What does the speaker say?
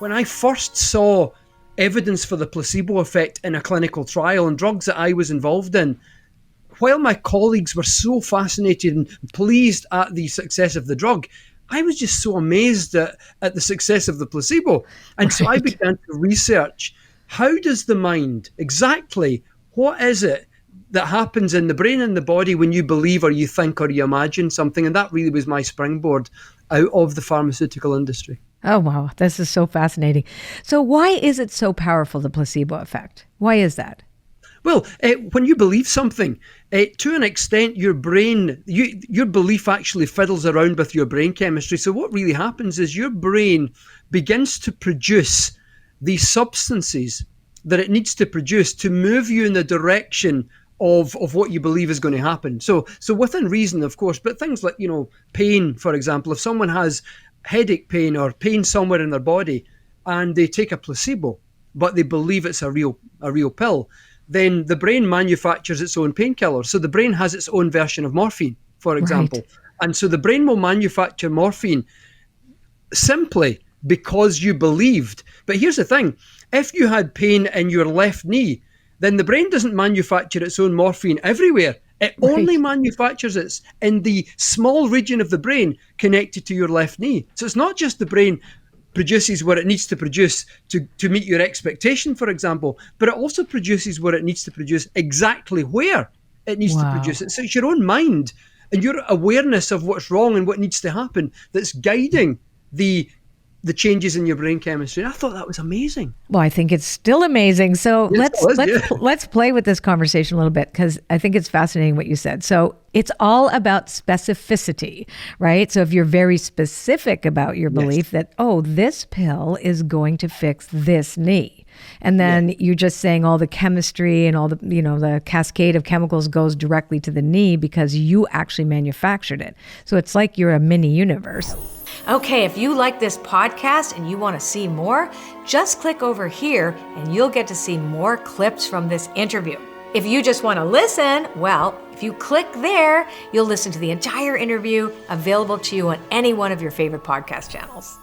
when I first saw evidence for the placebo effect in a clinical trial and drugs that I was involved in, while my colleagues were so fascinated and pleased at the success of the drug, I was just so amazed at the success of the placebo. And so I Right. began to research, how does the mind, exactly, what is it that happens in the brain and the body when you believe or you think or you imagine something? And that really was my springboard out of the pharmaceutical industry. Oh, wow. This is so fascinating. So why is it so powerful, the placebo effect? Why is that? Well, when you believe something, to an extent, your brain, your belief actually fiddles around with your brain chemistry. So what really happens is your brain begins to produce these substances that it needs to produce to move you in the direction of what you believe is going to happen. So within reason, of course, but things like, pain, for example, if someone has headache pain or pain somewhere in their body and they take a placebo, but they believe it's a real pill, then the brain manufactures its own painkiller. So the brain has its own version of morphine, for example. Right. And so the brain will manufacture morphine simply because you believed. But here's the thing. If you had pain in your left knee, then the brain doesn't manufacture its own morphine everywhere. It only Right. manufactures it in the small region of the brain connected to your left knee. So it's not just the brain produces what it needs to produce to meet your expectation, for example, but it also produces what it needs to produce exactly where it needs to produce Wow. it. So it's your own mind and your awareness of what's wrong and what needs to happen that's guiding the changes in your brain chemistry. And I thought that was amazing. Well, I think it's still amazing. So Yes, let's it was, let's yeah. let's play with this conversation a little bit, because I think it's fascinating what you said. So it's all about specificity, right? So if you're very specific about your belief that, oh, this pill is going to fix this knee, and then you're just saying all the chemistry and all the, the cascade of chemicals goes directly to the knee because you actually manufactured it. So it's like you're a mini universe. Okay, if you like this podcast and you want to see more, just click over here and you'll get to see more clips from this interview. If you just want to listen, well, if you click there, you'll listen to the entire interview, available to you on any one of your favorite podcast channels.